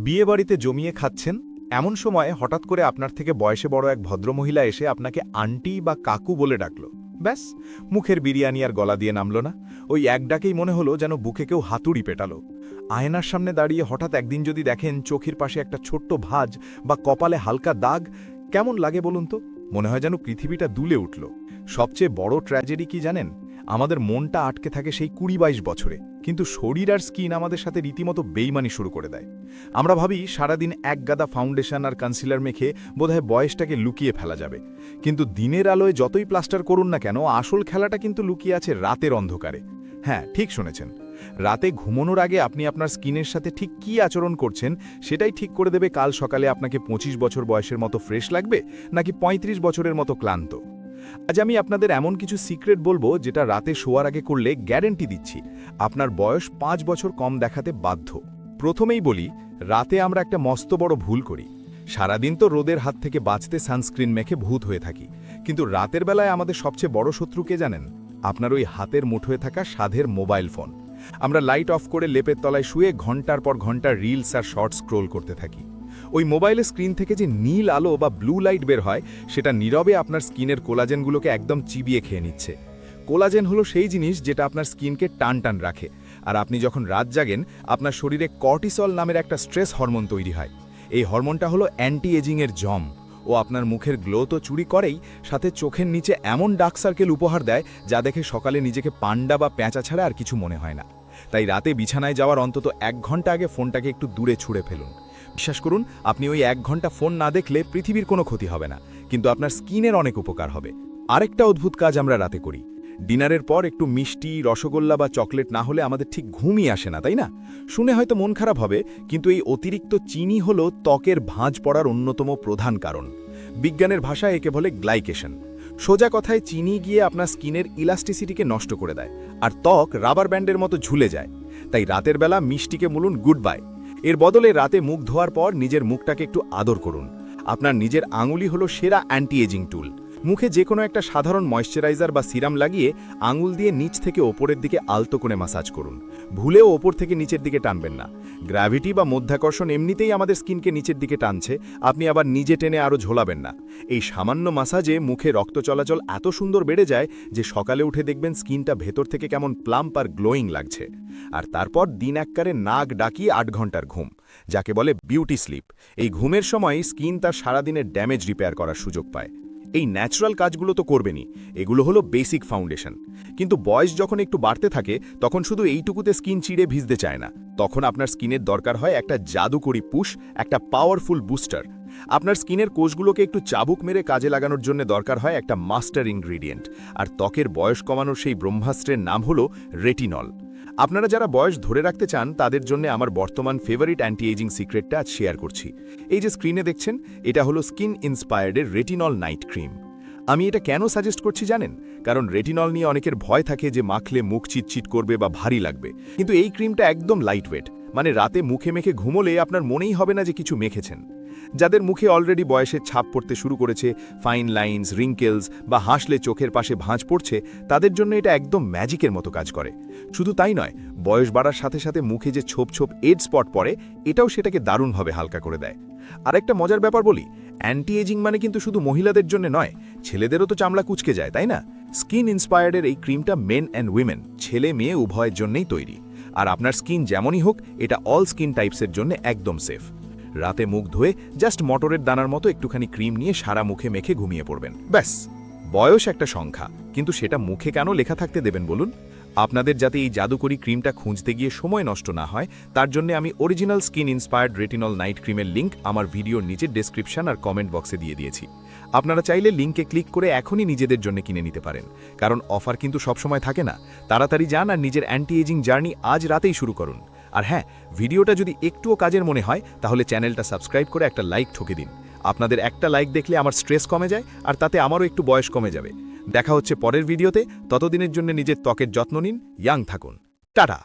বিয়েবাড়িতে জমিয়ে খাচ্ছেন এমন সময় হঠাৎ করে আপনার থেকে বয়সে বড় এক ভদ্রমহিলা এসে আপনাকে আন্টি বা কাকু বলে ডাকল। ব্যাস, মুখের বিরিয়ানি আর গলা দিয়ে নামল না। ওই এক ডাকেই মনে হলো যেন বুকে কেউ হাতুড়ি পেটালো। আয়নার সামনে দাঁড়িয়ে হঠাৎ একদিন যদি দেখেন চোখের পাশে একটা ছোট্ট ভাঁজ বা কপালে হালকা দাগ, কেমন লাগে বলুন তো? মনে হয় যেন পৃথিবীটা দুলে উঠল। সবচেয়ে বড় ট্র্যাজেডি কি জানেন? আমাদের মনটা আটকে থাকে সেই ২০-২২ বছরে, কিন্তু শরীর আর স্কিন আমাদের সাথে রীতিমতো বেইমানি শুরু করে দেয়। আমরা ভাবি সারাদিন এক গাদা ফাউন্ডেশন আর কনসিলার মেখে বোধহয় বয়সটাকে লুকিয়ে ফেলা যাবে, কিন্তু দিনের আলোয় যতই প্লাস্টার করুন না কেন, আসল খেলাটা কিন্তু লুকিয়ে আছে রাতের অন্ধকারে। হ্যাঁ, ঠিক শুনেছেন, রাতে ঘুমানোর আগে আপনি আপনার স্কিনের সাথে ঠিক কী আচরণ করছেন সেটাই ঠিক করে দেবে কাল সকালে আপনাকে ২৫ বছর বয়সের মতো ফ্রেশ লাগবে নাকি ৩৫ বছরের মতো ক্লান্ত। আজ আমি আপনাদের এমন কিছু সিক্রেট বলবো যেটা রাতে শোয়ার আগে করলে গ্যারেন্টি দিচ্ছি আপনার বয়স ৫ বছর কম দেখাতে বাধ্য। প্রথমেই বলি, রাতে আমরা একটা মস্ত বড় ভুল করি। সারাদিন তো রোদের হাত থেকে বাঁচতে সানস্ক্রিন মেখে ভূত হয়ে থাকি, কিন্তু রাতের বেলায় আমাদের সবচেয়ে বড় শত্রু কে জানেন? আপনার ওই হাতের মুঠোয় থাকা সাধের মোবাইল ফোন। আমরা লাইট অফ করে লেপের তলায় শুয়ে ঘন্টার পর ঘন্টা রিলস আর শর্ট স্ক্রোল করতে থাকি। ওই মোবাইলের স্ক্রিন থেকে যে নীল আলো বা ব্লু লাইট বের হয়, সেটা নীরবে আপনার স্কিনের কোলাজেনগুলোকে একদম চিবিয়ে খেয়ে নিচ্ছে। কোলাজেন হলো সেই জিনিস যেটা আপনার স্কিনকে টান টান রাখে, আর আপনি যখন রাত জাগেন আপনার শরীরে কর্টিসল নামের একটা স্ট্রেস হরমোন তৈরি হয়। এই হরমোনটা হলো অ্যান্টি এজিংয়ের জম। ও আপনার মুখের গ্লো তো চুরি করেই, সাথে চোখের নিচে এমন ডার্ক সার্কেল উপহার দেয় যা দেখে সকালে নিজেকে পান্ডা বা পেঁচা ছাড়া আর কিছু মনে হয় না। তাই রাতে বিছানায় যাওয়ার অন্তত ১ ঘন্টা আগে ফোনটাকে একটু দূরে ছুঁড়ে ফেলুন। বিশ্বাস করুন, আপনি ওই ১ ঘন্টা ফোন না দেখলে পৃথিবীর কোনো ক্ষতি হবে না, কিন্তু আপনার স্কিনের অনেক উপকার হবে। আরেকটা অদ্ভুত কাজ আমরা রাতে করি। ডিনারের পর একটু মিষ্টি, রসগোল্লা বা চকলেট না হলে আমাদের ঠিক ঘুমই আসে না, তাই না? শুনে হয়তো মন খারাপ হবে, কিন্তু এই অতিরিক্ত চিনি হলো ত্বকের ভাঁজ পড়ার অন্যতম প্রধান কারণ। বিজ্ঞানের ভাষায় একে বলে গ্লাইকেশন। সোজা কথায়, চিনি গিয়ে আপনার স্কিনের ইলাস্টিসিটিকে নষ্ট করে দেয়, আর ত্বক রাবার ব্যান্ডের মতো ঝুলে যায়। তাই রাতের বেলা মিষ্টিকে বলুন গুড বাই। এর বদলে রাতে মুখ ধোয়ার পর নিজের মুখটাকে একটু আদর করুন। আপনার নিজের আঙুলি হলো সেরা অ্যান্টি এজিং টুল। মুখে যে কোনো একটা সাধারণ ময়েশ্চারাইজার বা সিরাম লাগিয়ে আঙুল দিয়ে নিচ থেকে ওপরের দিকে আলতো করে ম্যাসাজ করুন। ভুলেও ওপর থেকে নিচের দিকে টানবেন না। গ্র্যাভিটি বা মধ্যাকর্ষণ এমনিতেই আমাদের স্কিনকে নিচের দিকে টানছে, আপনি আবার নিজে টেনে আরও ঝোলাবেন না। এই সামান্য ম্যাসাজে মুখে রক্ত চলাচল এত সুন্দর বেড়ে যায় যে সকালে উঠে দেখবেন স্কিনটা ভেতর থেকে কেমন প্লাম্প আর গ্লোয়িং লাগছে। আর তারপর দিন এককারে নাক ডাকিয়ে ৮ ঘন্টার ঘুম, যাকে বলে বিউটি স্লিপ। এই ঘুমের সময় স্কিন তার সারাদিনের ড্যামেজ রিপেয়ার করার সুযোগ পায়। এই ন্যাচারাল কাজগুলো তো করবেনই, এগুলো হলো বেসিক ফাউন্ডেশন। কিন্তু বয়স যখন একটু বাড়তে থাকে তখন শুধু এইটুকুতে স্কিন চিড়ে ভিজতে চায় না। তখন আপনার স্কিনের দরকার হয় একটা জাদুকরি পুশ, একটা পাওয়ারফুল বুস্টার। আপনার স্কিনের কোষগুলোকে একটু চাবুক মেরে কাজে লাগানোর জন্য দরকার হয় একটা মাস্টার ইনগ্রিডিয়েন্ট, আর ত্বকের বয়স কমানোর সেই ব্রহ্মাস্ত্রের নাম হলো রেটিনল। আপনারা যারা বয়স ধরে রাখতে চান তাদের জন্য আমার বর্তমান ফেভারিট অ্যান্টি এজিং সিক্রেটটা আজ শেয়ার করছি। এই যে স্ক্রিনে দেখছেন, এটা হলো স্কিন ইন্সপায়ার্ডের রেটিনল নাইট ক্রিম। আমি এটা কেন সাজেস্ট করছি জানেন? কারণ রেটিনল নিয়ে অনেকের ভয় থাকে যে মাখলে মুখ চিটচিট করবে বা ভারী লাগবে, কিন্তু এই ক্রিমটা একদম লাইটওয়েট। মানে রাতে মুখে মেখে ঘুমোলে আপনার মনেই হবে না যে কিছু মেখেছেন। যাদের মুখে অলরেডি বয়সের ছাপ পড়তে শুরু করেছে, ফাইন লাইন্স, রিঙ্কেলস বা হাসলে চোখের পাশে ভাঁজ পড়ছে, তাদের জন্য এটা একদম ম্যাজিকের মতো কাজ করে। শুধু তাই নয়, বয়স বাড়ার সাথে সাথে মুখে যে ছোপ ছোপ এড স্পট পড়ে, এটাও সেটাকে দারুণভাবে হালকা করে দেয়। আরেকটা মজার ব্যাপার বলি, অ্যান্টি এজিং মানে কিন্তু শুধু মহিলাদের জন্য নয়, ছেলেদেরও তো চামড়া কুচকে যায়, তাই না? স্কিন ইন্সপায়ার্ডের এই ক্রিমটা মেন অ্যান্ড উইমেন, ছেলে মেয়ে উভয়ের জন্যই তৈরি। আর আপনার স্কিন যেমনই হোক, এটা অল স্কিন টাইপসের জন্য একদম সেফ। রাতে মুখ ধুয়ে জাস্ট মটরের দানার মতো একটুখানি ক্রিম নিয়ে সারা মুখে মেখে ঘুমিয়ে পড়বেন, ব্যাস। বয়স একটা সংখ্যা, কিন্তু সেটা মুখে কেন লেখা থাকতে দেবেন বলুন? আপনাদের যাতে এই জাদুকরি ক্রিমটা খুঁজতে গিয়ে সময় নষ্ট না হয়, তার জন্য আমি original skin inspired retinol night ক্রিমের লিঙ্ক আমার ভিডিওর নিচে ডেসক্রিপশন আর কমেন্ট বক্সে দিয়ে দিয়েছি। আপনারা চাইলে লিঙ্কে ক্লিক করে এখনই নিজেদের জন্য কিনে নিতে পারেন, কারণ অফার কিন্তু সবসময় থাকে না। তাড়াতাড়ি যান আর নিজের অ্যান্টি এজিং জার্নি আজ রাতেই শুরু করুন। আর হ্যাঁ, ভিডিওটা যদি একটুও কাজের মনে হয় তাহলে চ্যানেলটা সাবস্ক্রাইব করে একটা লাইক ঠকে দিন। আপনাদের একটা লাইক দেখলে আমার স্ট্রেস কমে যায়, আর তাতে আমারও একটু বয়স কমে যাবে। দেখা হচ্ছে পরের ভিডিওতে, ততদিনের জন্য নিজের ত্বকের যত্ন নিন, ইয়াং থাকুন। টাটা।